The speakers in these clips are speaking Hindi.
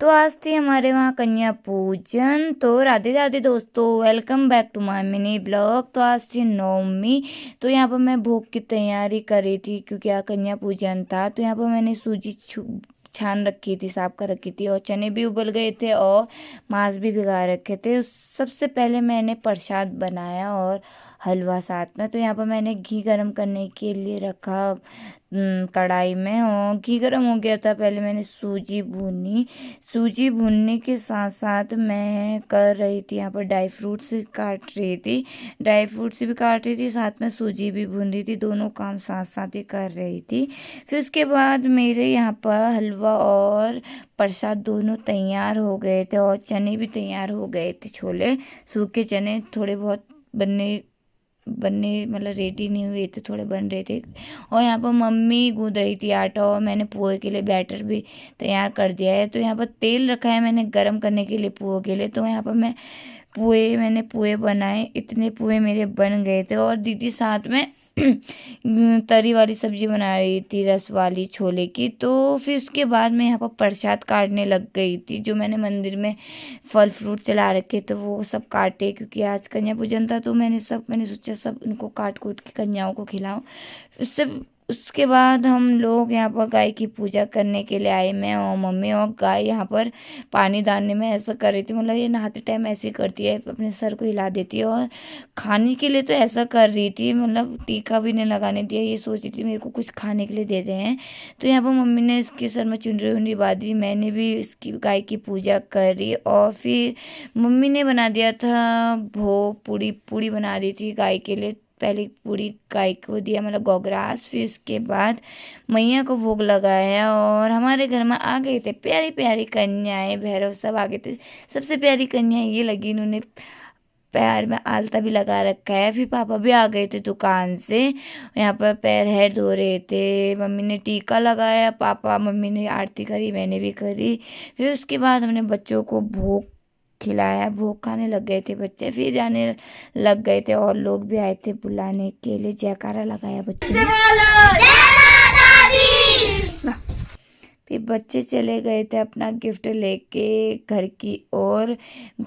तो आज थी हमारे वहाँ कन्या पूजन। तो राधे राधे दोस्तों, welcome back to my mini blog. तो आज थी नवमी। तो यहाँ पर मैं भोग की तैयारी कर रही थी क्योंकि यहाँ कन्या पूजन था। तो यहाँ पर मैंने सूजी छान रखी थी, साफ कर रखी थी, और चने भी उबल गए थे और मांस भी भिगा रखे थे। सबसे पहले मैंने प्रसाद बनाया और हलवा साथ में। तो यहाँ पर मैंने घी गरम करने के लिए रखा कढ़ाई में, और घी गरम हो गया था। पहले मैंने सूजी भूनी। सूजी भूनने के साथ साथ मैं कर रही थी यहाँ पर ड्राई फ्रूट्स काट रही थी। ड्राई फ्रूट्स भी काट रही थी, साथ में सूजी भी भून रही थी। दोनों काम साथ साथ ही कर रही थी। फिर उसके बाद मेरे यहाँ पर हलवा और प्रसाद दोनों तैयार हो गए थे, और चने भी तैयार हो गए थे। छोले, सूखे चने थोड़े बहुत बनने बनने मतलब रेडी नहीं हुए थे, थोड़े बन रहे थे। और यहाँ पर मम्मी गूंद रही थी आटा, और मैंने पोहे के लिए बैटर भी तैयार कर दिया है। तो यहाँ पर तेल रखा है मैंने गरम करने के लिए पोहे के लिए। तो यहाँ पर मैंने पोहे बनाए। इतने पोहे मेरे बन गए थे, और दीदी साथ में तरी वाली सब्जी बना रही थी, रस वाली छोले की। तो फिर उसके बाद मैं यहाँ पर प्रसाद काटने लग गई थी। जो मैंने मंदिर में फल फ्रूट चला रखे तो वो सब काटे, क्योंकि आज कन्या पूजन था। तो मैंने सोचा सब उनको काट कूट के कन्याओं को खिलाऊं। उससे उसके बाद हम लोग यहाँ पर गाय की पूजा करने के लिए आए, मैं और मम्मी। और गाय यहाँ पर पानी डालने में ऐसा कर रही थी, मतलब ये नहाते टाइम ऐसे ही करती है, अपने सर को हिला देती है। और खाने के लिए तो ऐसा कर रही थी, मतलब टीका भी नहीं लगाने दिया। ये सोच रही थी मेरे को कुछ खाने के लिए दे रहे हैं। तो यहाँ पर मम्मी ने इसके सर में चुनरी उनरी बांधी, मैंने भी इसकी गाय की पूजा करी। और फिर मम्मी ने बना दिया था भोग, पूड़ी पूड़ी बना दी थी गाय के लिए। पहले पूरी गाय को दिया, मतलब गोग्रास। फिर उसके बाद मैया को भोग लगाया, और हमारे घर में आ गए थे प्यारी प्यारी कन्याएं, भैरव सब आ गए थे। सबसे प्यारी कन्या ये लगी, इन्होंने पैर में आलता भी लगा रखा है। फिर पापा भी आ गए थे दुकान से, यहाँ पर पैर है धो रहे थे। मम्मी ने टीका लगाया, पापा मम्मी ने आरती करी, मैंने भी करी। फिर उसके बाद हमने बच्चों को भोग खिलाया, भोग खाने लग गए थे बच्चे। फिर जाने लग गए थे, और लोग भी आए थे बुलाने के लिए। जयकारा लगाया बच्चों ने। फिर बच्चे चले गए थे अपना गिफ्ट लेके घर की ओर,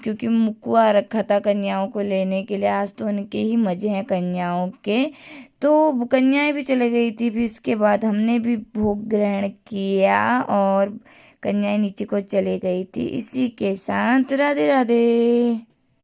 क्योंकि मुकुआ रखा था कन्याओं को लेने के लिए। आज तो उनके ही मजे हैं कन्याओं के। तो कन्याएं भी चले गई थी। फिर इसके बाद हमने भी भोग ग्रहण किया, और कन्याएं नीचे को चले गई थी। इसी के साथ राधे राधे।